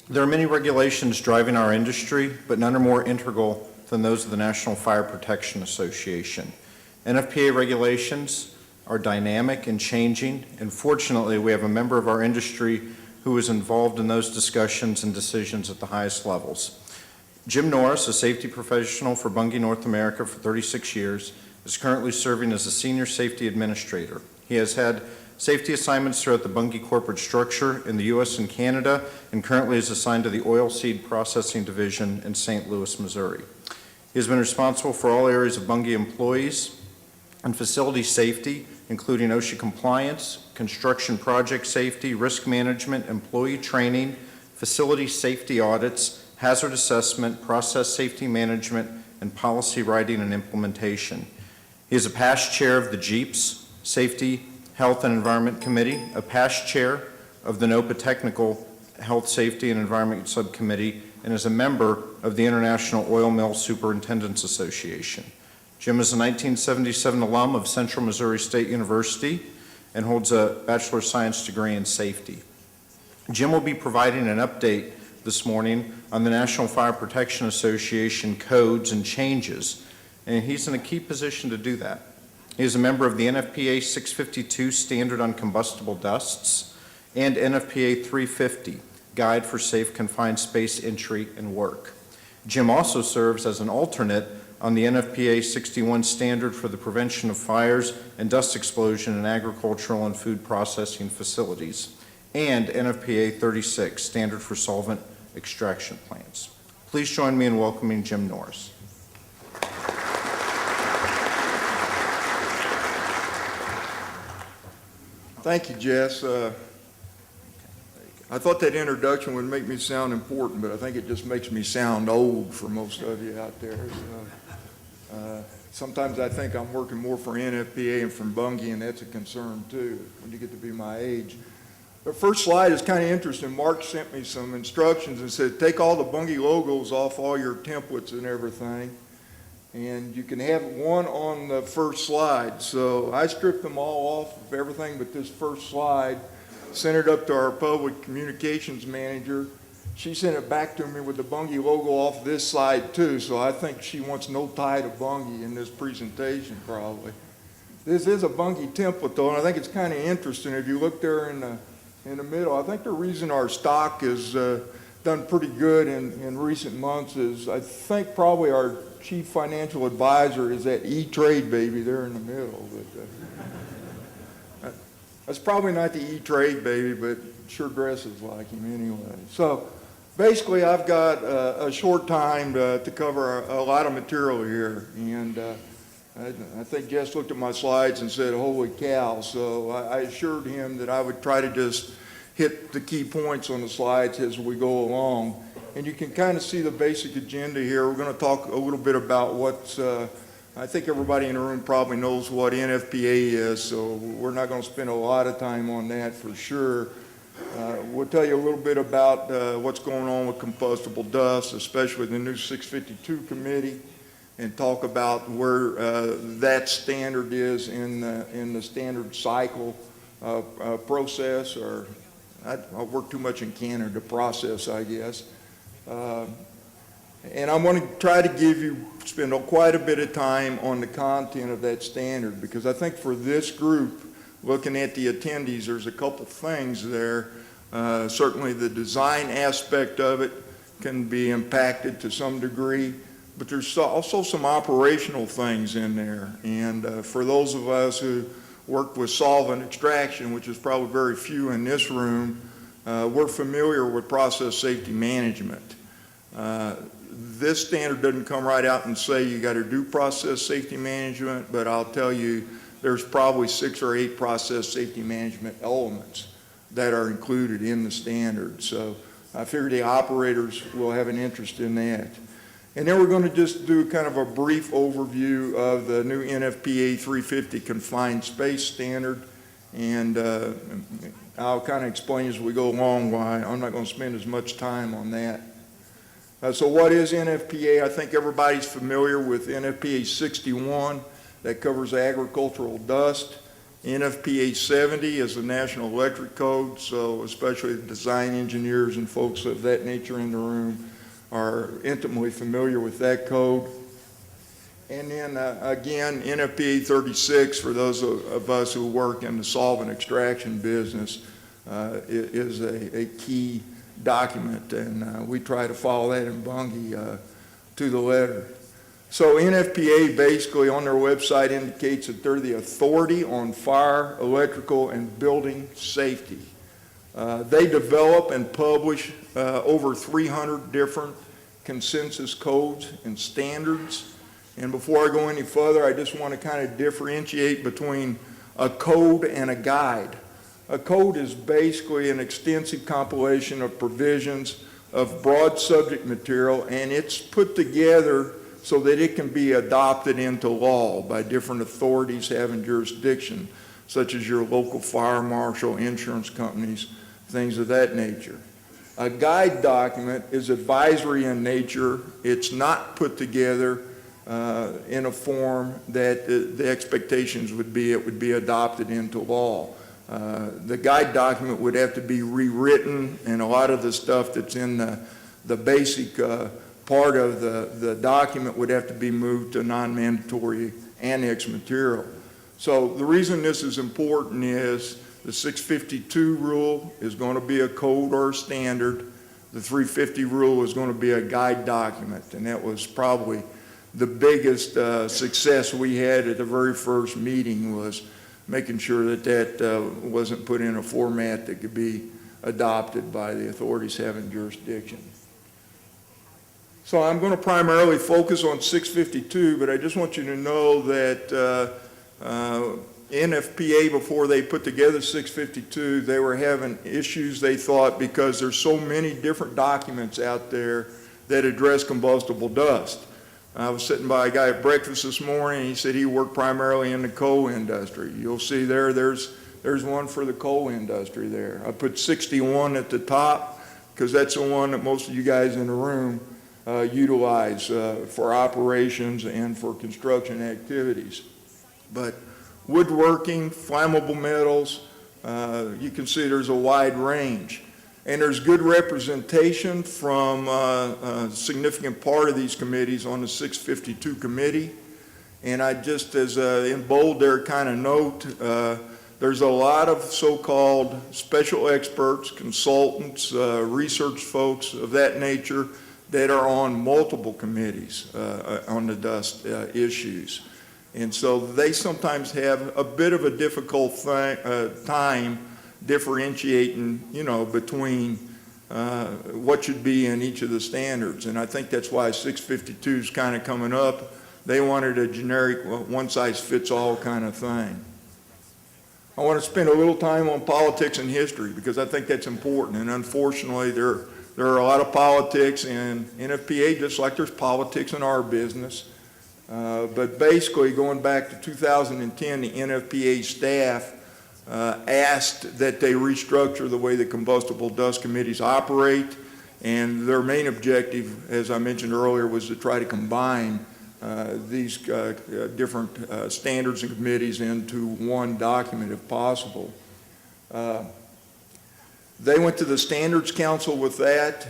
There are many regulations driving our industry, but none are more integral than those of the National Fire Protection Association. NFPA regulations are dynamic and changing, and fortunately, we have a member of our industry who is involved in those discussions and decisions at the highest levels. Jim Norris, a safety professional for Bunge North America for 36 years, is currently serving as a senior safety administrator. He has had safety assignments throughout the Bunge corporate structure in the U.S. and Canada, and currently is assigned to the Oilseed Processing Division in St. Louis, Missouri. He has been responsible for all areas of Bunge employees and facility safety, including OSHA compliance, construction project safety, risk management, employee training, facility safety audits, hazard assessment, process safety management, and policy writing and implementation. He is a past chair of the JEEPS Safety, Health and Environment Committee, a past chair of the NOPA Technical Health, Safety and Environment Subcommittee, and is a member of the International Oil Mill Superintendents Association. Jim is a 1977 alum of Central Missouri State University and holds a Bachelor of Science degree in safety. Jim will be providing an update this morning on the National Fire Protection Association codes and changes, and he's in a key position to do that. He is a member of the NFPA 652 Standard on Combustible Dusts and NFPA 350 Guide for Safe Confined Space Entry and Work. Jim also serves as an alternate on the NFPA 61 Standard for the Prevention of Fires and Dust Explosion in Agricultural and Food Processing Facilities, and NFPA 36 Standard for Solvent Extraction Plants. Please join me in welcoming Jim Norris. Thank you, Jess. I thought that introduction would make me sound important, but I think it just makes me sound old for most of you out there. Sometimes I think I'm working more for NFPA and from Bunge, and that's a concern too when you get to be my age. The first slide is kind of interesting. Mark sent me some instructions and said, take all the Bunge logos off all your templates and everything, and you can have one on the first slide. So I stripped them all off of everything but this first slide, sent it up to our public communications manager. She sent it back to me with the Bunge logo off this slide too, so I think she wants no tie to Bunge in this presentation probably. This is a Bunge template though, and I think it's kind of interesting. If you look there in the middle, I think the reason our stock has done pretty good in recent months is I think probably our chief financial advisor is that E-Trade baby there in the middle. But that's probably not the E-Trade baby, but sure dresses like him anyway. So basically I've got a short time to cover a lot of material here, and I think Jess looked at my slides and said, holy cow. So I assured him that I would try to just hit the key points on the slides as we go along. And you can kind of see the basic agenda here. We're going to talk a little bit about what's, I think everybody in the room probably knows what NFPA is, so we're not going to spend a lot of time on that for sure. We'll tell you a little bit about what's going on with combustible dust, especially the new 652 committee, and talk about where that standard is in the standard cycle process, or I work too much in Canada process, I guess. And I'm going to try to spend quite a bit of time on the content of that standard, because I think for this group, looking at the attendees, there's a couple things there. Certainly the design aspect of it can be impacted to some degree, but there's also some operational things in there. And for those of us who work with solvent extraction, which is probably very few in this room, we're familiar with process safety management. This standard doesn't come right out and say you got to do process safety management, but I'll tell you there's probably 6 or 8 process safety management elements that are included in the standard. So I figure the operators will have an interest in that. And then we're going to just do kind of a brief overview of the new NFPA 350 confined space standard, and I'll kind of explain as we go along why I'm not going to spend as much time on that. So what is NFPA? I think everybody's familiar with NFPA 61 that covers agricultural dust, NFPA 70 is the National Electric Code, so especially the design engineers and folks of that nature in the room are intimately familiar with that code. And then again, NFPA 36, for those of us who work in the solvent extraction business, is a key document, and we try to follow that in Bungie to the letter. So NFPA basically on their website indicates that they're the authority on fire, electrical, and building safety. They develop and publish over 300 different consensus codes and standards. And before I go any further, I just want to kind of differentiate between a code and a guide. A code is basically an extensive compilation of provisions of broad subject material, and it's put together so that it can be adopted into law by different authorities having jurisdiction, such as your local fire marshal, insurance companies, things of that nature. A guide document is advisory in nature. It's not put together in a form that the expectations would be it would be adopted into law. The guide document would have to be rewritten, and a lot of the stuff that's in the basic part of the document would have to be moved to non-mandatory annex material. So the reason this is important is the 652 rule is going to be a code or a standard. The 350 rule is going to be a guide document, and that was probably the biggest success we had at the very first meeting, was making sure that that wasn't put in a format that could be adopted by the authorities having jurisdiction. So I'm going to primarily focus on 652, but I just want you to know that NFPA, before they put together 652, they were having issues, they thought, because there's so many different documents out there that address combustible dust. I was sitting by a guy at breakfast this morning, and he said he worked primarily in the coal industry. You'll see there's one for the coal industry there. I put 61 at the top because that's the one that most of you guys in the room utilize for operations and for construction activities. But woodworking, flammable metals, you can see there's a wide range. And there's good representation from a significant part of these committees on the 652 committee. And I just, as in bold there, kind of note, there's a lot of so-called special experts, consultants, research folks of that nature that are on multiple committees on the dust issues. And so they sometimes have a bit of a difficult time differentiating, between what should be in each of the standards. And I think that's why 652 is kind of coming up. They wanted a generic, one-size-fits-all kind of thing. I want to spend a little time on politics and history because I think that's important. And unfortunately, there are a lot of politics in NFPA, just like there's politics in our business. But basically, going back to 2010, the NFPA staff asked that they restructure the way the combustible dust committees operate, and their main objective, as I mentioned earlier, was to try to combine these different standards and committees into one document if possible. They went to the Standards Council with that.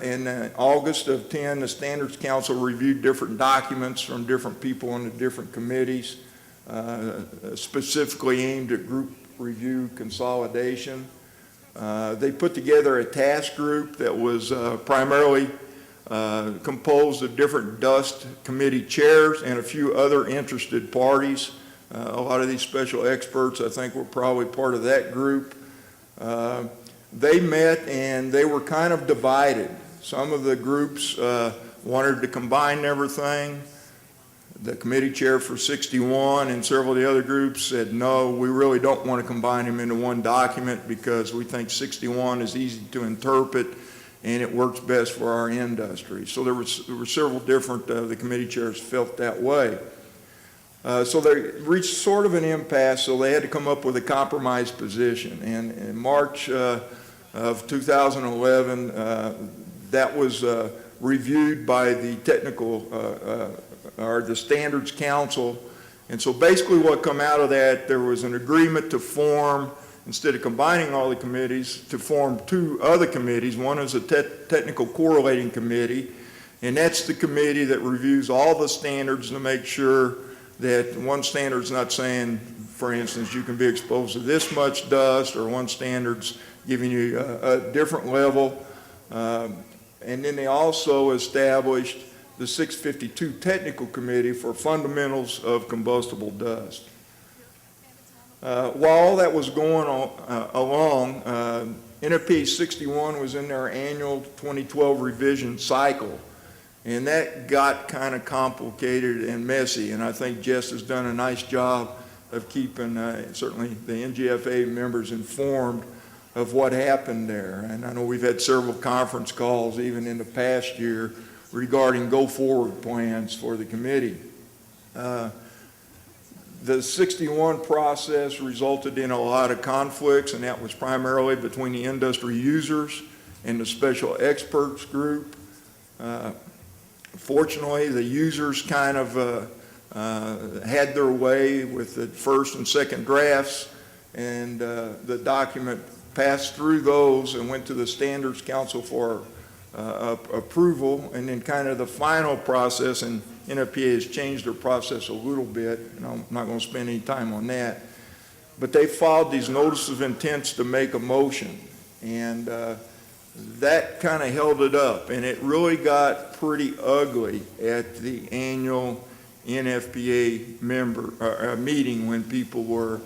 In August of 10, the Standards Council reviewed different documents from different people on the different committees, specifically aimed at group review consolidation. They put together a task group that was primarily composed of different dust committee chairs and a few other interested parties. A lot of these special experts, I think, were probably part of that group. They met and they were kind of divided. Some of the groups wanted to combine everything. The committee chair for 61 and several of the other groups said, no, we really don't want to combine them into one document because we think 61 is easy to interpret and it works best for our industry. So there were several different, the committee chairs felt that way. So they reached sort of an impasse, so they had to come up with a compromise position. And in March of 2011, that was reviewed by the technical, or the Standards Council, And so basically what come out of that, there was an agreement to form, instead of combining all the committees, to form two other committees. One is a technical correlating committee, and that's the committee that reviews all the standards to make sure that one standard's not saying, for instance, you can be exposed to this much dust, or one standard's giving you a different level. And then they also established the 652 Technical Committee for Fundamentals of Combustible Dust. While all that was going on, along, NFPA 61 was in their annual 2012 revision cycle, and that got kind of complicated and messy, and I think Jess has done a nice job of keeping certainly the NGFA members informed of what happened there. And I know we've had several conference calls even in the past year regarding go-forward plans for the committee. The 61 process resulted in a lot of conflicts, and that was primarily between the industry users and the special experts group. Fortunately, the users kind of had their way with the first and second drafts, and the document passed through those and went to the Standards Council for approval, and then kind of the final process, and NFPA has changed their process a little bit, and I'm not going to spend any time on that, but they filed these notices of intents to make a motion, and that kind of held it up, and it really got pretty ugly at the annual NFPA meeting when people were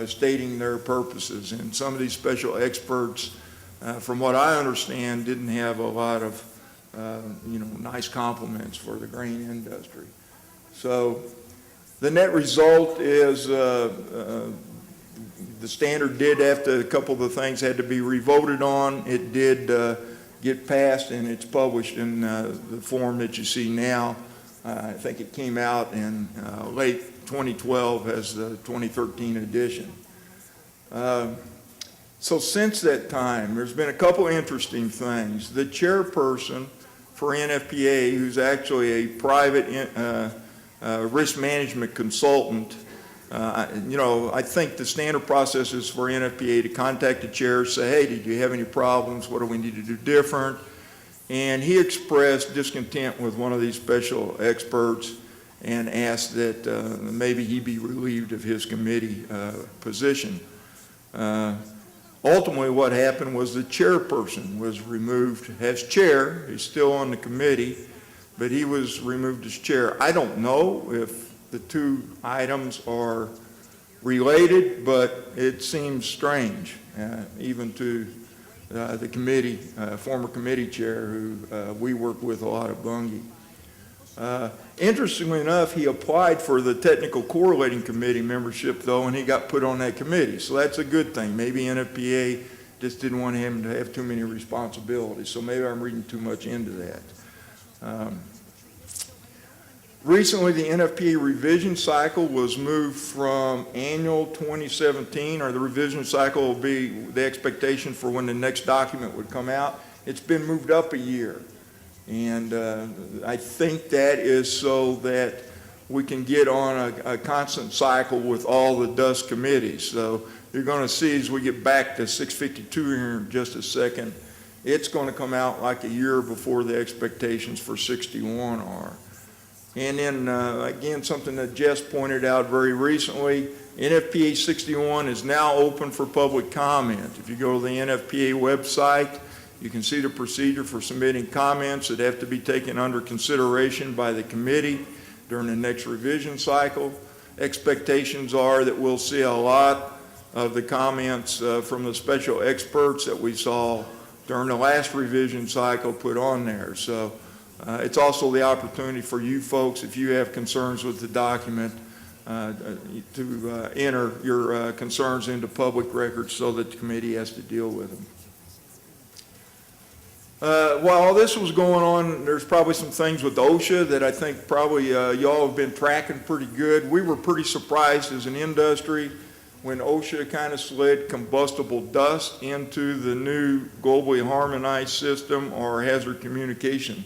stating their purposes, and some of these special experts, from what I understand, didn't have a lot of nice compliments for the grain industry. So the net result is the standard did have to, a couple of the things had to be revoted on. It did get passed, and it's published in the form that you see now. I think it came out in late 2012 as the 2013 edition. So since that time, there's been a couple interesting things. The chairperson for NFPA, who's actually a private risk management consultant, I think the standard process is for NFPA to contact the chair, say, hey, did you have any problems? What do we need to do different? And he expressed discontent with one of these special experts and asked that maybe he be relieved of his committee position. Ultimately, what happened was the chairperson was removed as chair. He's still on the committee, but he was removed as chair. I don't know if the two items are related, but it seems strange, even to the committee, former committee chair who we work with a lot at Bungie. Interestingly enough, he applied for the technical correlating committee membership, though, and he got put on that committee. So that's a good thing. Maybe NFPA just didn't want him to have too many responsibilities. So maybe I'm reading too much into that. Recently, the NFPA revision cycle was moved from annual 2017, or the revision cycle will be the expectation for when the next document would come out. It's been moved up a year. And I think that is so that we can get on a constant cycle with all the dust committees. So you're going to see as we get back to 652 here in just a second, it's going to come out like a year before the expectations for 61 are. And then again, something that Jess pointed out very recently, NFPA 61 is now open for public comment. If you go to the NFPA website, you can see the procedure for submitting comments that have to be taken under consideration by the committee during the next revision cycle. Expectations are that we'll see a lot of the comments from the special experts that we saw during the last revision cycle put on there. So it's also the opportunity for you folks, if you have concerns with the document, to enter your concerns into public records so that the committee has to deal with them. While all this was going on, there's probably some things with OSHA that I think probably y'all have been tracking pretty good. We were pretty surprised as an industry when OSHA kind of slid combustible dust into the new globally harmonized system or hazard communication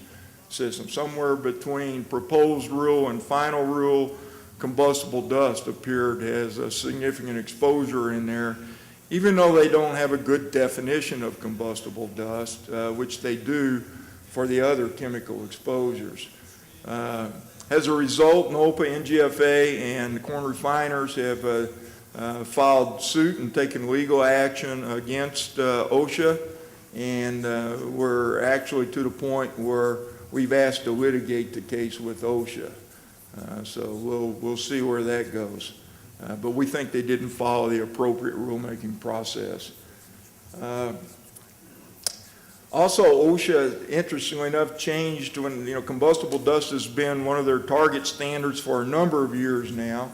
system. Somewhere between proposed rule and final rule, combustible dust appeared as a significant exposure in there, even though they don't have a good definition of combustible dust, which they do for the other chemical exposures. As a result, NOPA, NGFA, and the corn refiners have filed suit and taken legal action against OSHA, and we're actually to the point where we've asked to litigate the case with OSHA. So we'll see where that goes. But we think they didn't follow the appropriate rulemaking process. Also, OSHA, interestingly enough, changed when, combustible dust has been one of their target standards for a number of years now,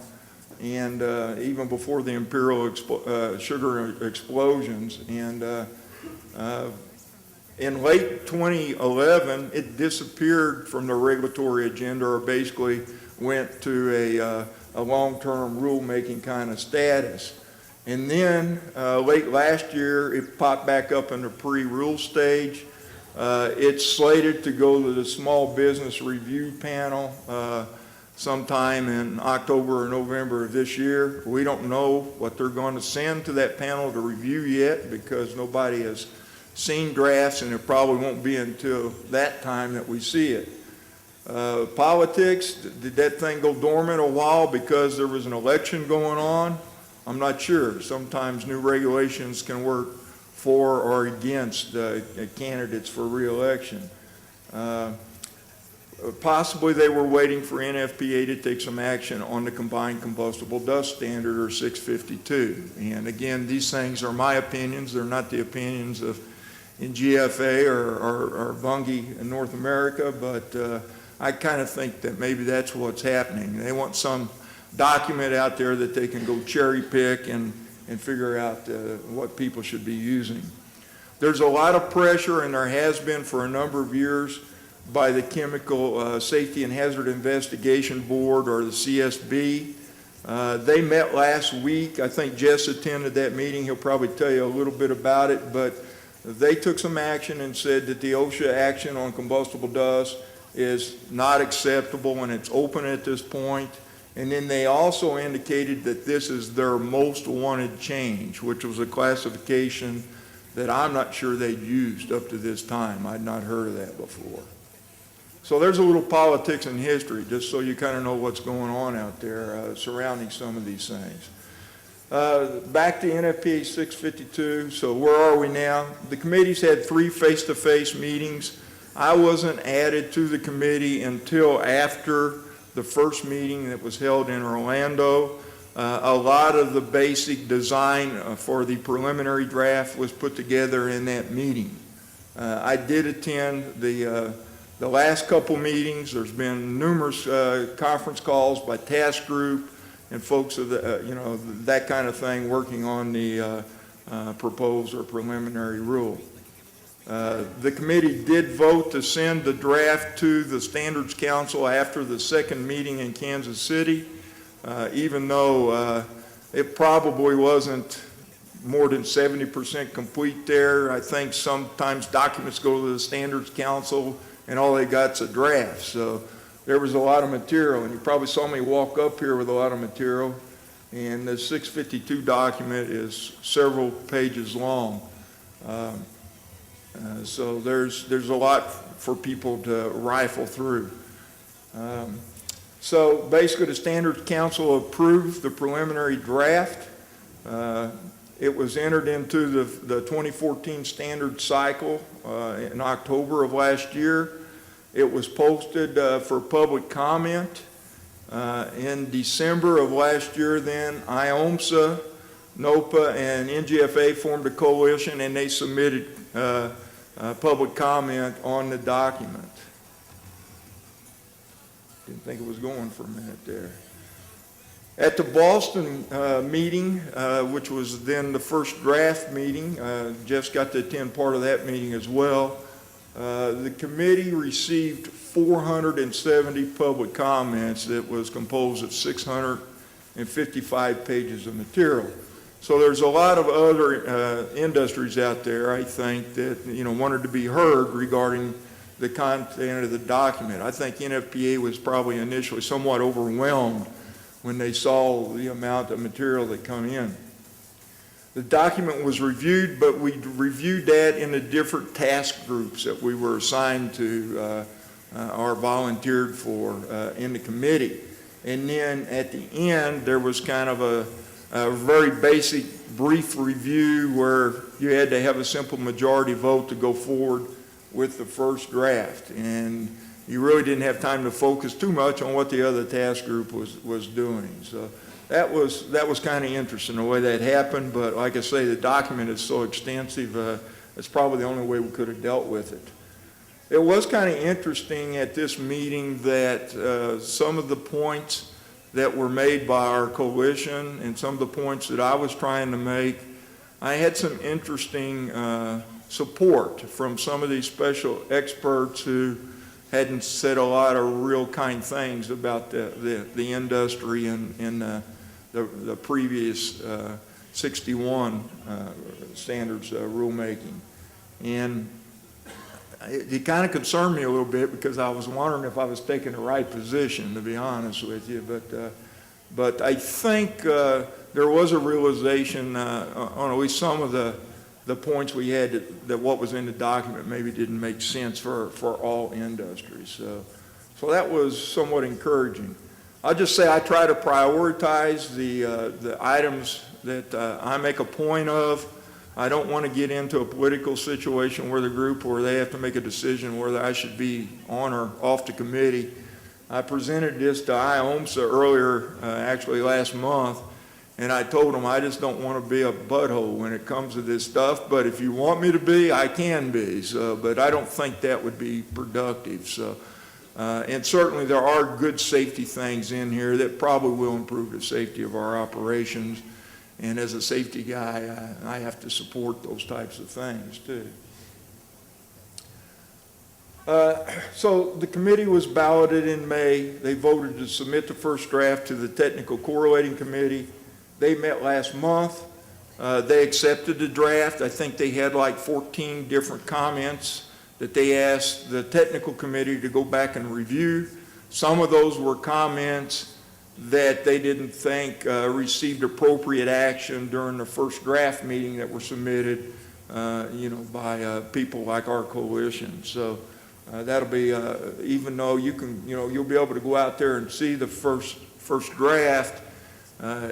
and even before the imperial sugar explosions. And in late 2011, it disappeared from the regulatory agenda, or basically went to a long-term rulemaking kind of status. And then late last year, it popped back up in the pre-rule stage. It's slated to go to the Small Business Review Panel sometime in October or November of this year. We don't know what they're going to send to that panel to review yet, because nobody has seen drafts, and it probably won't be until that time that we see it. Politics, did that thing go dormant a while because there was an election going on? I'm not sure. Sometimes new regulations can work for or against candidates for re-election. Possibly they were waiting for NFPA to take some action on the combined combustible dust standard, or 652. And again, these things are my opinions. They're not the opinions of NGFA or Bungie in North America, but I kind of think that maybe that's what's happening. They want some document out there that they can go cherry pick and figure out what people should be using. There's a lot of pressure, and there has been for a number of years, by the Chemical Safety and Hazard Investigation Board, or the CSB. They met last week. I think Jess attended that meeting. He'll probably tell you a little bit about it, but they took some action and said that the OSHA action on combustible dust is not acceptable, and it's open at this point. And then they also indicated that this is their most wanted change, which was a classification that I'm not sure they'd used up to this time. I'd not heard of that before. So there's a little politics and history, just so you kind of know what's going on out there surrounding some of these things. Back to NFPA 652, so where are we now? The committee's had 3 face-to-face meetings. I wasn't added to the committee until after the first meeting that was held in Orlando. A lot of the basic design for the preliminary draft was put together in that meeting. I did attend the last couple meetings. There's been numerous conference calls by task group and folks of the, that kind of thing, working on the proposed or preliminary rule. The committee did vote to send the draft to the Standards Council after the second meeting in Kansas City, even though it probably wasn't more than 70% complete there. I think sometimes documents go to the Standards Council and all they got's a draft. So there was a lot of material, and you probably saw me walk up here with a lot of material, and the 652 document is several pages long. So there's a lot for people to rifle through. So basically the Standards Council approved the preliminary draft. It was entered into the 2014 standard cycle in October of last year. It was posted for public comment. In December of last year then, IOMSA, NOPA, and NGFA formed a coalition, and they submitted public comment on the document. Didn't think it was going for a minute there. At the Boston meeting, which was then the first draft meeting, Jeff's got to attend part of that meeting as well. The committee received 470 public comments that was composed of 655 pages of material. So there's a lot of other industries out there, I think, that wanted to be heard regarding the content of the document. I think NFPA was probably initially somewhat overwhelmed when they saw the amount of material that come in. The document was reviewed, but we reviewed that in the different task groups that we were assigned to or volunteered for in the committee. And then at the end, there was kind of a very basic brief review where you had to have a simple majority vote to go forward with the first draft. And you really didn't have time to focus too much on what the other task group was doing. So that was kind of interesting the way that happened, but like I say, the document is so extensive, it's probably the only way we could have dealt with it. It was kind of interesting at this meeting that some of the points that were made by our coalition and some of the points that I was trying to make, I had some interesting support from some of these special experts who hadn't said a lot of real kind things about the industry and the previous 61 standards rulemaking. And it kind of concerned me a little bit because I was wondering if I was taking the right position, to be honest with you. But I think there was a realization on at least some of the points we had that what was in the document maybe didn't make sense for all industries. So that was somewhat encouraging. I'll just say I try to prioritize the items that I make a point of. I don't want to get into a political situation where they have to make a decision whether I should be on or off the committee. I presented this to IOMSA earlier, actually last month, and I told them I just don't want to be a butthole when it comes to this stuff, but if you want me to be, I can be. But I don't think that would be productive. And certainly there are good safety things in here that probably will improve the safety of our operations. And as a safety guy, I have to support those types of things too. So the committee was balloted in May. They voted to submit the first draft to the technical correlating committee. They met last month. They accepted the draft. I think they had like 14 different comments that they asked the technical committee to go back and review. Some of those were comments that they didn't think received appropriate action during the first draft meeting that were submitted, by people like our coalition. So that'll be, even though you'll be able to go out there and see the first draft,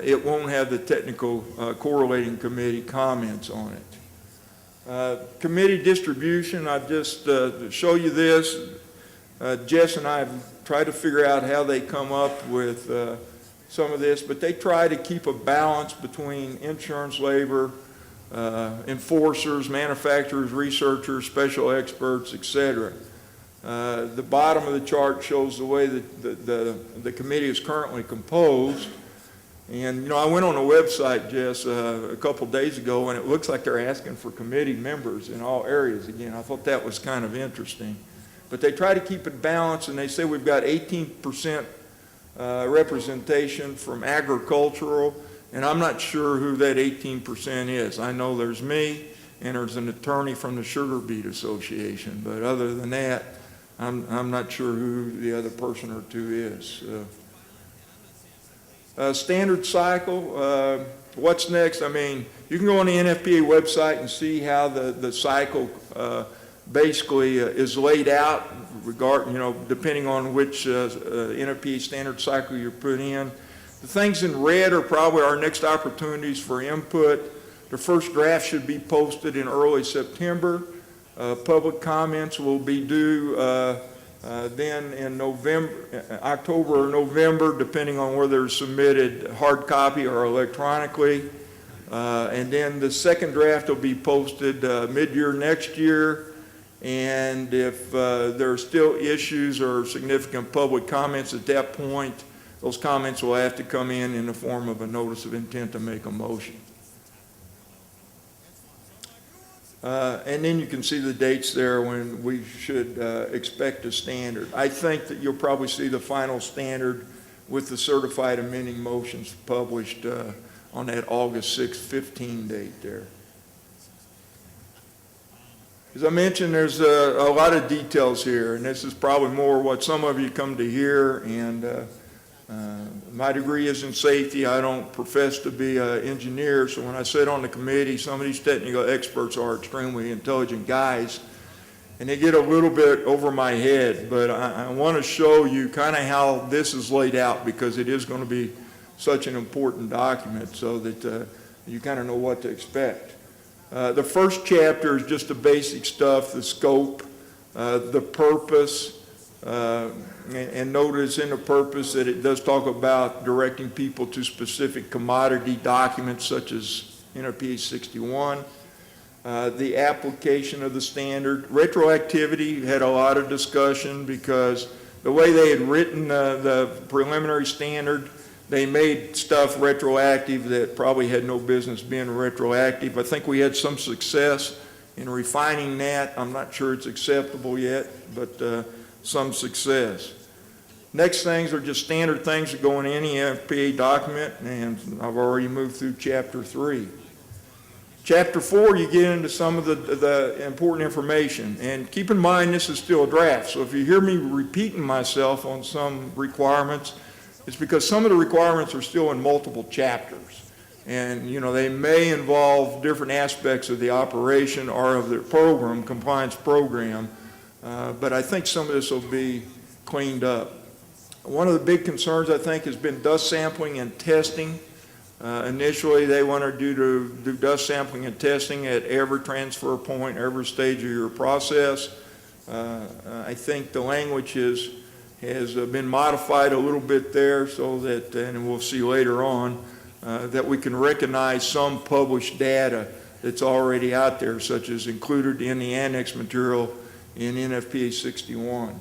it won't have the technical correlating committee comments on it. Committee distribution, I've just to show you this. Jess and I have tried to figure out how they come up with some of this, but they try to keep a balance between insurance, labor, enforcers, manufacturers, researchers, special experts, etc. The bottom of the chart shows the way that the committee is currently composed. And, I went on a website, Jess, a couple days ago, and it looks like they're asking for committee members in all areas again. I thought that was kind of interesting. But they try to keep it balanced, and they say we've got 18% representation from agricultural, and I'm not sure who that 18% is. I know there's me, and there's an attorney from the Sugar Beet Association, but other than that, I'm not sure who the other person or two is. Standard cycle, what's next? I mean, you can go on the NFPA website and see how the cycle basically is laid out, depending on which NFPA standard cycle you put in. The things in red are probably our next opportunities for input. The first draft should be posted in early September. Public comments will be due then in October or November, depending on whether they're submitted hard copy or electronically. And then the second draft will be posted mid-year next year. And if there are still issues or significant public comments at that point, those comments will have to come in the form of a notice of intent to make a motion. And then you can see the dates there when we should expect a standard. I think that you'll probably see the final standard with the certified amending motions published on that August 6, 15 date there. As I mentioned, there's a lot of details here, and this is probably more what some of you come to hear, and My degree is in safety. I don't profess to be an engineer, so when I sit on the committee, some of these technical experts are extremely intelligent guys, and they get a little bit over my head, but I want to show you kind of how this is laid out, because it is going to be such an important document, so that you kind of know what to expect. The first chapter is just the basic stuff, the scope, the purpose, and notice in the purpose that it does talk about directing people to specific commodity documents such as NFPA 61. The application of the standard. Retroactivity had a lot of discussion because the way they had written the preliminary standard, they made stuff retroactive that probably had no business being retroactive. I think we had some success in refining that. I'm not sure it's acceptable yet, but some success. Next things are just standard things that go in any NFPA document, and I've already moved through Chapter 3. Chapter 4, you get into some of the important information. And keep in mind, this is still a draft, so if you hear me repeating myself on some requirements, it's because some of the requirements are still in multiple chapters. And, you know, they may involve different aspects of the operation or of the program, compliance program, but I think some of this will be cleaned up. One of the big concerns, I think, has been dust sampling and testing. Initially, they wanted to do dust sampling and testing at every transfer point, every stage of your process. I think the language has been modified a little bit there so that, and we'll see later on, that we can recognize some published data that's already out there, such as included in the annex material in NFPA 61.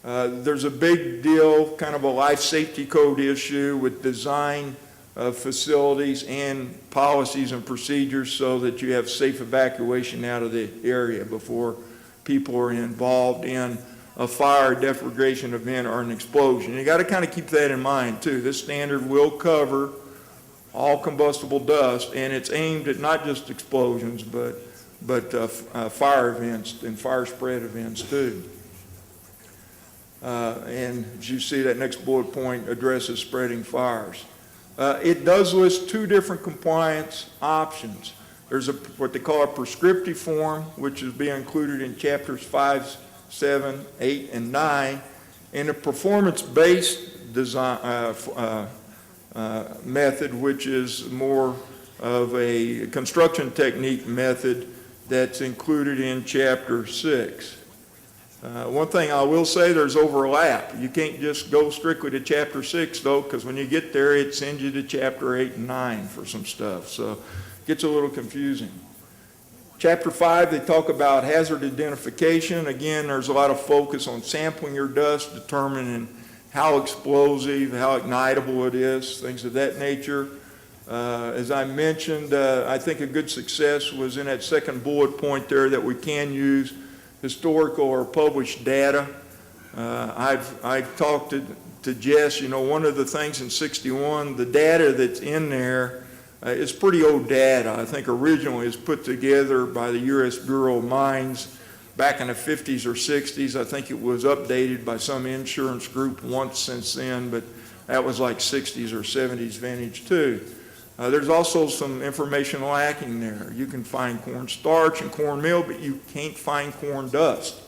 There's a big deal, kind of a life safety code issue with design of facilities and policies and procedures so that you have safe evacuation out of the area before people are involved in a fire, deflagration event, or an explosion. You got to kind of keep that in mind too. This standard will cover all combustible dust, and it's aimed at not just explosions, but fire events and fire spread events too. And as you see, that next bullet point addresses spreading fires. It does list two different compliance options. There's what they call a prescriptive form, which is being included in chapters 5, 7, 8, and 9, and a performance-based design method, which is more of a construction technique method that's included in chapter 6. One thing I will say, there's overlap. You can't just go strictly to chapter 6 though, because when you get there it sends you to chapter 8 and 9 for some stuff, so it gets a little confusing. Chapter 5, they talk about hazard identification. Again, there's a lot of focus on sampling your dust, determining how explosive, how ignitable it is, things of that nature. As I mentioned, I think a good success was in that second bullet point there, that we can use historical or published data. I've talked to Jess, you know, one of the things in 61, the data that's in there is pretty old data. I think originally it was put together by the U.S. Bureau of Mines back in the 50s or 60s. I think it was updated by some insurance group once since then, but that was like 60s or 70s vintage too. There's also some information lacking there. You can find corn starch and corn meal, but you can't find corn dust.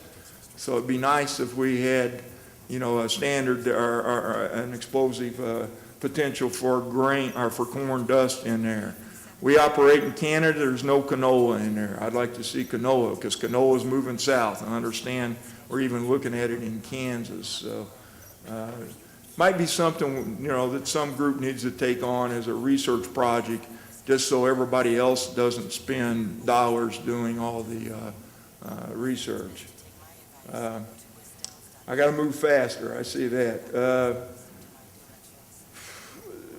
So it'd be nice if we had, you know, a standard or an explosive potential for grain or for corn dust in there. We operate in Canada. There's no canola in there. I'd like to see canola, because canola is moving south. I understand we're even looking at it in Kansas. So might be something, you know, that some group needs to take on as a research project, just so everybody else doesn't spend dollars doing all the research. I got to move faster. I see that.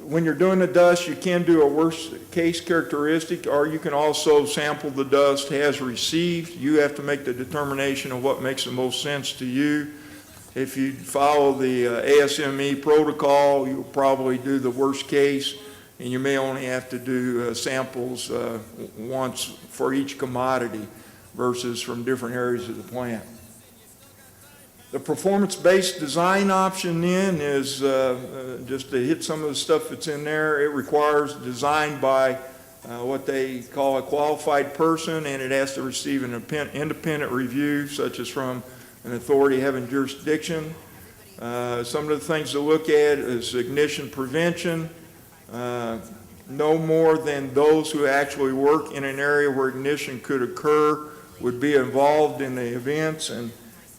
When you're doing the dust, you can do a worst case characteristic, or you can also sample the dust as received. You have to make the determination of what makes the most sense to you. If you follow the ASME protocol, you'll probably do the worst case, and you may only have to do samples once for each commodity versus from different areas of the plant. The performance-based design option then is, just to hit some of the stuff that's in there, it requires design by what they call a qualified person, and it has to receive an independent review, such as from an authority having jurisdiction. Some of the things to look at is ignition prevention, no more than those who actually work in an area where ignition could occur would be involved in the events, and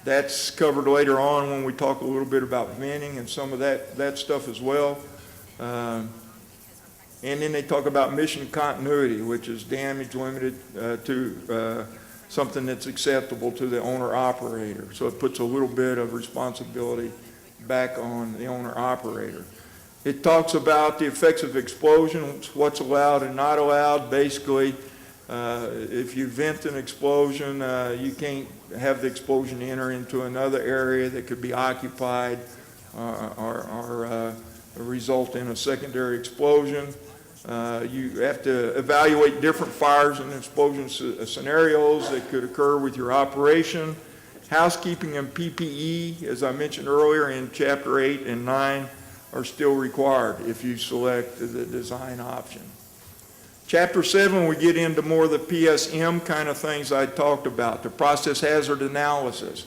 that's covered later on when we talk a little bit about venting and some of that stuff as well. And then they talk about mission continuity, which is damage limited to something that's acceptable to the owner-operator. So it puts a little bit of responsibility back on the owner-operator. It talks about the effects of explosions, what's allowed and not allowed. Basically, if you vent an explosion, you can't have the explosion enter into another area that could be occupied or result in a secondary explosion. You have to evaluate different fires and explosion scenarios that could occur with your operation. Housekeeping and PPE, as I mentioned earlier in Chapter 8 and 9, are still required if you select the design option. Chapter 7, we get into more of the PSM kind of things I talked about, the process hazard analysis.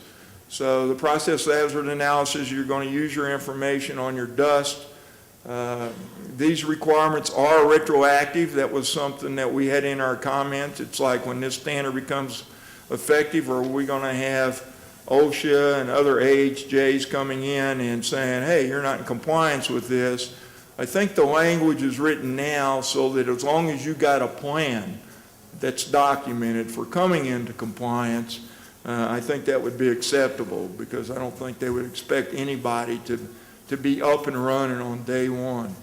So the process hazard analysis, you're going to use your information on your dust. These requirements are retroactive. That was something that we had in our comments. It's like when this standard becomes effective, are we going to have OSHA and other AHJs coming in and saying, hey, you're not in compliance with this? I think the language is written now so that as long as you got a plan that's documented for coming into compliance, I think that would be acceptable, because I don't think they would expect anybody to be up and running on day one.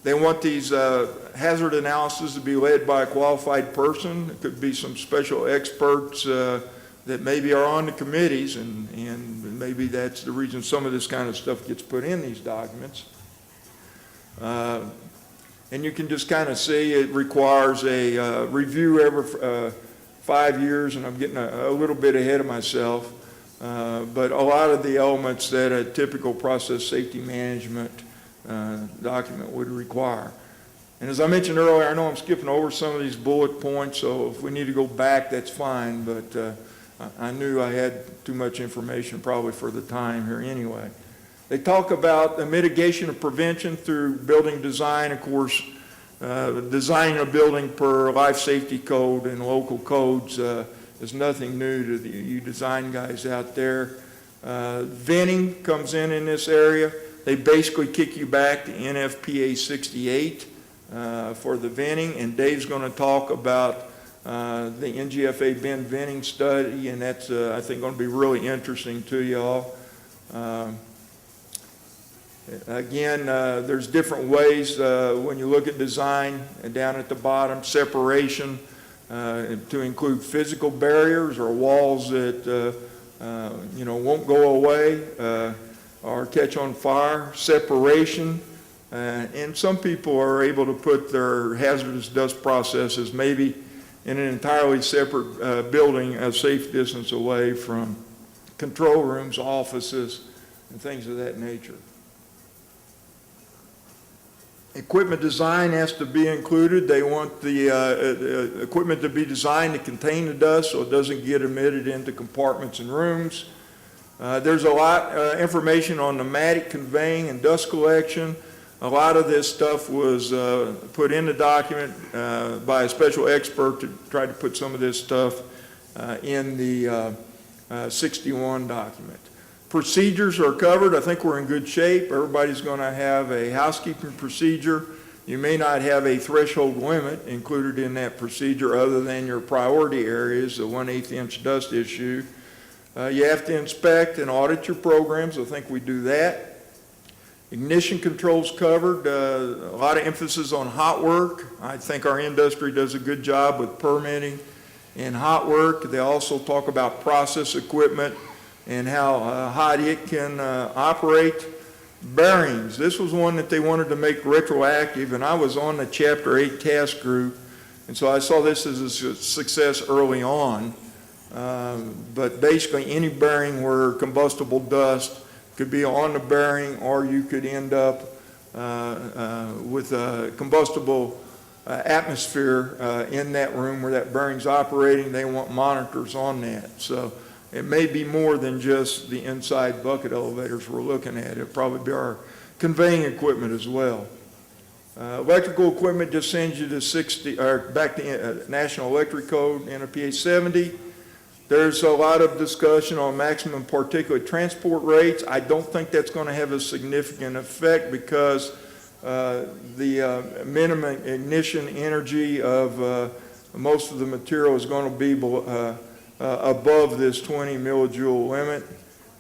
They want these hazard analysis to be led by a qualified person. It could be some special experts that maybe are on the committees, and maybe that's the reason some of this kind of stuff gets put in these documents. And you can just kind of see it requires a review every 5 years, and I'm getting a little bit ahead of myself. But a lot of the elements that a typical process safety management document would require. And as I mentioned earlier, I know I'm skipping over some of these bullet points, so if we need to go back, that's fine, but I knew I had too much information probably for the time here anyway. They talk about the mitigation of prevention through building design, of course. Designing a building per life safety code and local codes is nothing new to you design guys out there. Venting comes in this area. They basically kick you back to NFPA 68 for the venting, and Dave's going to talk about the NGFA bin venting study, and that's, I think, going to be really interesting to y'all. Again, there's different ways when you look at design, and down at the bottom, separation, to include physical barriers or walls that won't go away or catch on fire, separation, and some people are able to put their hazardous dust processes maybe in an entirely separate building a safe distance away from control rooms, offices, and things of that nature. Equipment design has to be included. They want the equipment to be designed to contain the dust so it doesn't get emitted into compartments and rooms. There's a lot of information on pneumatic conveying and dust collection. A lot of this stuff was put in the document by a special expert to try to put some of this stuff in the 61 document. Procedures are covered. I think we're in good shape. Everybody's going to have a housekeeping procedure. You may not have a threshold limit included in that procedure other than your priority areas, the 1/8 inch dust issue. You have to inspect and audit your programs. I think we do that. Ignition controls covered. A lot of emphasis on hot work. I think our industry does a good job with permitting and hot work. They also talk about process equipment and how hot it can operate. Bearings, this was one that they wanted to make retroactive, and I was on the Chapter 8 task group, and so I saw this as a success early on. But basically, any bearing where combustible dust could be on the bearing, or you could end up with a combustible atmosphere in that room where that bearing's operating. They want monitors on that. So it may be more than just the inside bucket elevators we're looking at. It'll probably be our conveying equipment as well. Electrical equipment just sends you to back to National Electric Code, NFPA 70. There's a lot of discussion on maximum particulate transport rates. I don't think that's going to have a significant effect because the minimum ignition energy of most of the material is going to be above this 20 millijoule limit.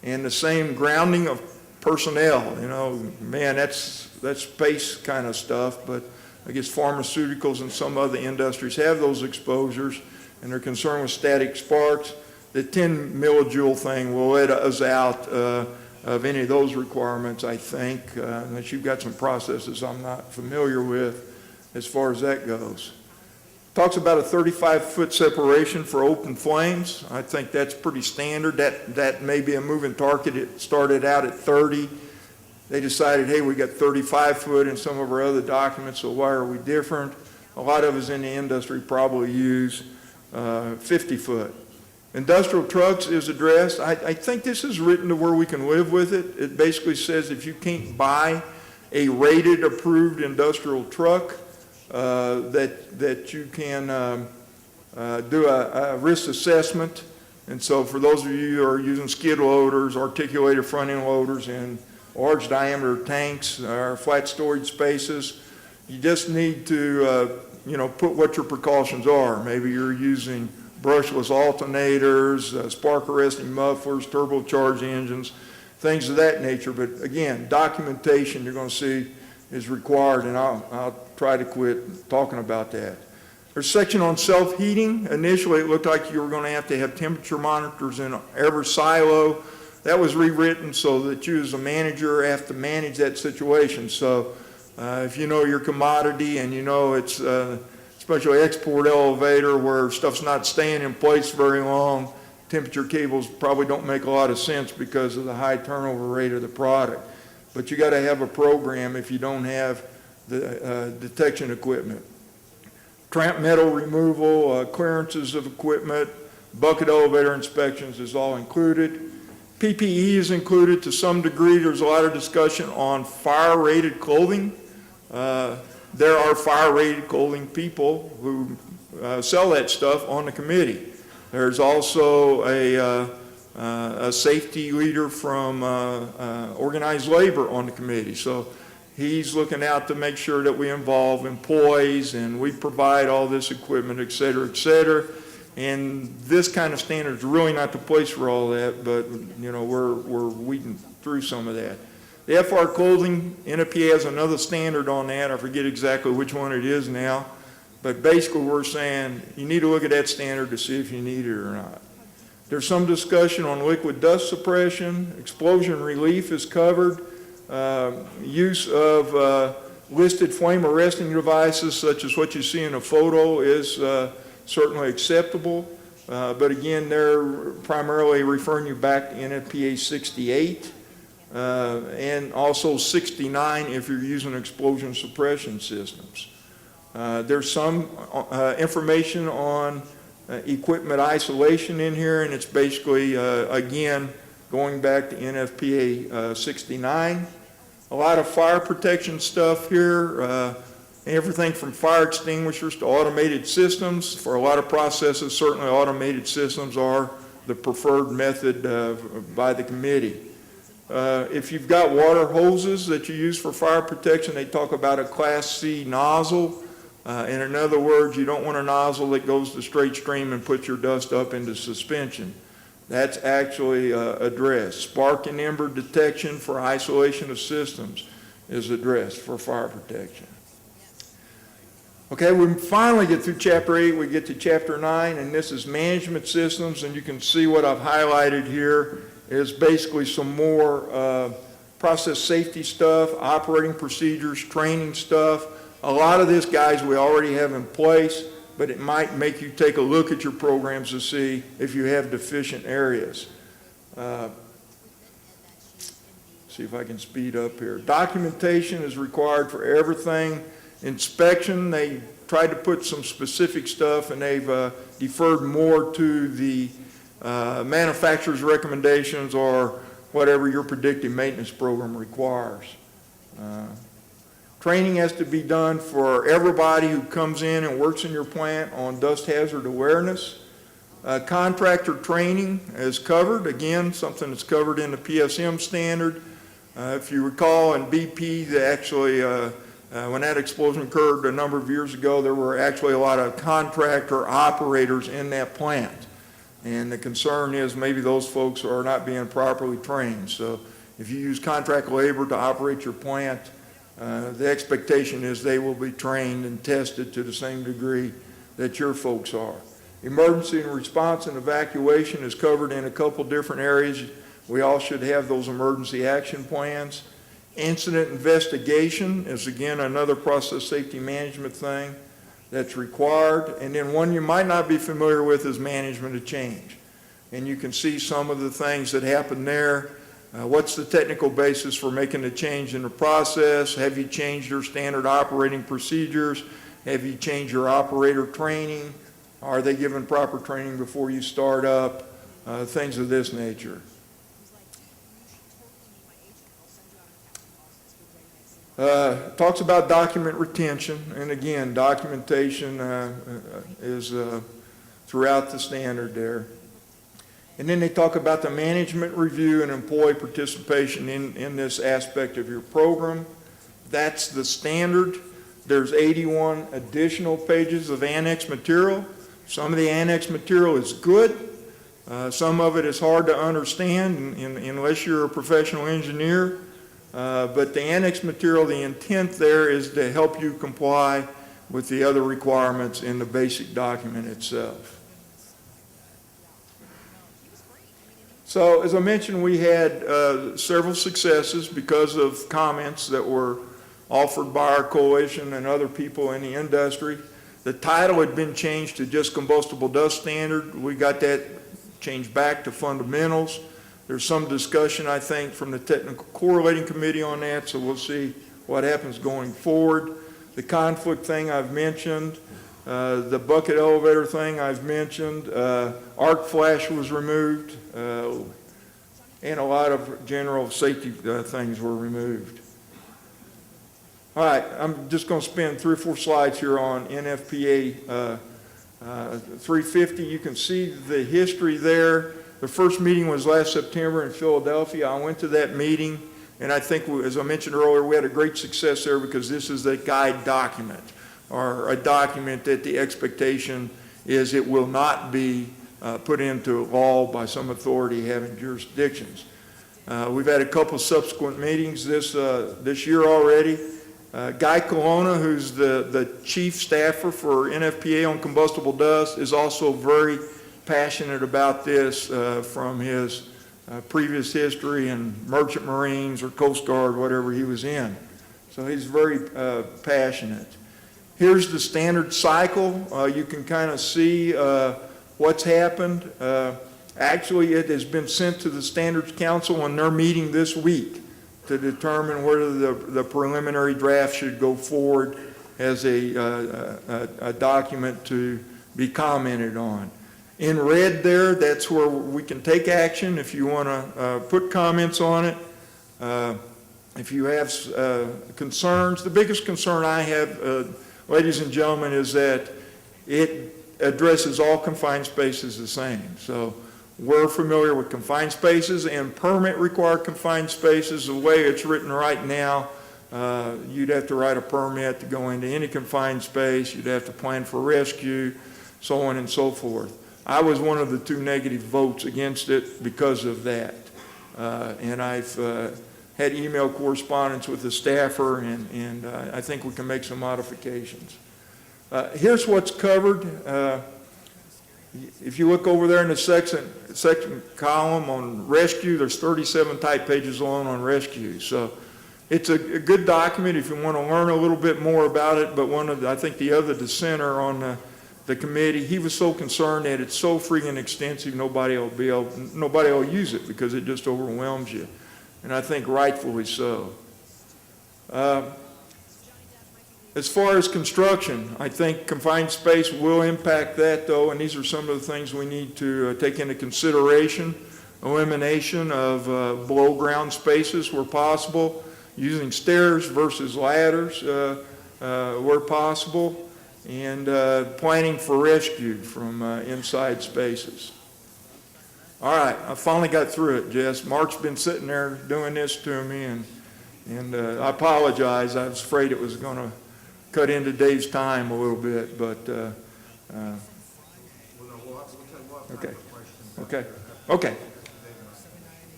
And the same grounding of personnel, you know, man, that's space kind of stuff, but I guess pharmaceuticals and some other industries have those exposures, and they're concerned with static sparks. The 10 millijoule thing will let us out of any of those requirements, I think, unless you've got some processes I'm not familiar with as far as that goes. Talks about a 35-foot separation for open flames. I think that's pretty standard. That may be a moving target. It started out at 30. They decided, hey, we got 35 foot in some of our other documents, so why are we different? A lot of us in the industry probably use 50 foot. Industrial trucks is addressed. I think this is written to where we can live with it. It basically says if you can't buy a rated approved industrial truck, that you can do a risk assessment. And so for those of you who are using skid loaders, articulated front end loaders, and large diameter tanks or flat storage spaces, you just need to put what your precautions are. Maybe you're using brushless alternators, spark arresting mufflers, turbocharged engines, things of that nature. But again, documentation you're going to see is required, and I'll try to quit talking about that. There's a section on self-heating. Initially, it looked like you were going to have temperature monitors in every silo. That was rewritten so that you as a manager have to manage that situation. So if you know your commodity and you know it's especially export elevator where stuff's not staying in place very long, temperature cables probably don't make a lot of sense because of the high turnover rate of the product. But you got to have a program if you don't have the detection equipment. Tramp metal removal, clearances of equipment, bucket elevator inspections is all included. PPE is included to some degree. There's a lot of discussion on fire-rated clothing. There are fire-rated clothing people who sell that stuff on the committee. There's also a safety leader from organized labor on the committee. So he's looking out to make sure that we involve employees and we provide all this equipment, et cetera, et cetera. And this kind of standard is really not the place for all that, but we're weeding through some of that. The FR clothing, NFPA has another standard on that. I forget exactly which one it is now, but basically we're saying you need to look at that standard to see if you need it or not. There's some discussion on liquid dust suppression. Explosion relief is covered. Use of listed flame arresting devices, such as what you see in a photo, is certainly acceptable. But again, they're primarily referring you back to NFPA 68 and also 69 if you're using explosion suppression systems. There's some information on equipment isolation in here, and it's basically, again, going back to NFPA 69. A lot of fire protection stuff here, everything from fire extinguishers to automated systems. For a lot of processes, certainly automated systems are the preferred method by the committee. If you've got water hoses that you use for fire protection, they talk about a Class C nozzle. In other words, you don't want a nozzle that goes to straight stream and puts your dust up into suspension. That's actually addressed. Spark and ember detection for isolation of systems is addressed for fire protection. Okay, we finally get through Chapter 8, we get to Chapter 9, and this is management systems, and you can see what I've highlighted here is basically some more process safety stuff, operating procedures, training stuff. A lot of this, guys, we already have in place, but it might make you take a look at your programs to see if you have deficient areas. See if I can speed up here. Documentation is required for everything. Inspection, they tried to put some specific stuff, and they've deferred more to the manufacturer's recommendations or whatever your predictive maintenance program requires. Training has to be done for everybody who comes in and works in your plant on dust hazard awareness. Contractor training is covered, again, something that's covered in the PSM standard. If you recall, in BP, they actually, when that explosion occurred a number of years ago, there were actually a lot of contractor operators in that plant. And the concern is maybe those folks are not being properly trained. So if you use contract labor to operate your plant, the expectation is they will be trained and tested to the same degree that your folks are. Emergency and response and evacuation is covered in a couple different areas. We all should have those emergency action plans. Incident investigation is, again, another process safety management thing that's required. And then one you might not be familiar with is management of change. And you can see some of the things that happen there. What's the technical basis for making a change in the process? Have you changed your standard operating procedures? Have you changed your operator training? Are they given proper training before you start up? Things of this nature. Talks about document retention, and again, documentation is throughout the standard there. And then they talk about the management review and employee participation in this aspect of your program. That's the standard. There's 81 additional pages of annex material. Some of the annex material is good. Some of it is hard to understand unless you're a professional engineer. But the annex material, the intent there is to help you comply with the other requirements in the basic document itself. So as I mentioned, we had several successes because of comments that were offered by our coalition and other people in the industry. The title had been changed to just combustible dust standard. We got that changed back to fundamentals. There's some discussion, I think, from the technical correlating committee on that, so we'll see what happens going forward. The conflict thing I've mentioned, the bucket elevator thing I've mentioned, arc flash was removed, and a lot of general safety things were removed. All right, I'm just going to spend 3 or 4 slides here on NFPA 350. You can see the history there. The first meeting was last September in Philadelphia. I went to that meeting, and I think, as I mentioned earlier, we had a great success there because this is a guide document, or a document that the expectation is it will not be put into law by some authority having jurisdictions. We've had a couple subsequent meetings this year already. Guy Colonna, who's the chief staffer for NFPA on combustible dust, is also very passionate about this from his previous history in Merchant Marines or Coast Guard, whatever he was in. So he's very passionate. Here's the standard cycle. You can kind of see what's happened. Actually, it has been sent to the Standards Council, and they're meeting this week to determine whether the preliminary draft should go forward as a document to be commented on. In red there, that's where we can take action if you want to put comments on it. If you have concerns, the biggest concern I have, ladies and gentlemen, is that it addresses all confined spaces the same. So we're familiar with confined spaces and permit required confined spaces. The way it's written right now, you'd have to write a permit to go into any confined space. You'd have to plan for rescue, so on and so forth. I was one of the 2 negative votes against it because of that. And I've had email correspondence with the staffer, and I think we can make some modifications. Here's what's covered. If you look over there in the second column on rescue, there's 37 type pages alone on rescue. So it's a good document if you want to learn a little bit more about it, but I think the other dissenter on the committee. He was so concerned that it's so freaking extensive, nobody will use it because it just overwhelms you. And I think rightfully so. As far as construction, I think confined space will impact that though, and these are some of the things we need to take into consideration. Elimination of below ground spaces where possible, using stairs versus ladders where possible, and planning for rescue from inside spaces. All right, I finally got through it, Jess. Mark's been sitting there doing this to me, and I apologize. I was afraid it was going to cut into Dave's time a little bit, but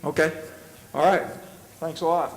okay. All right. Thanks a lot.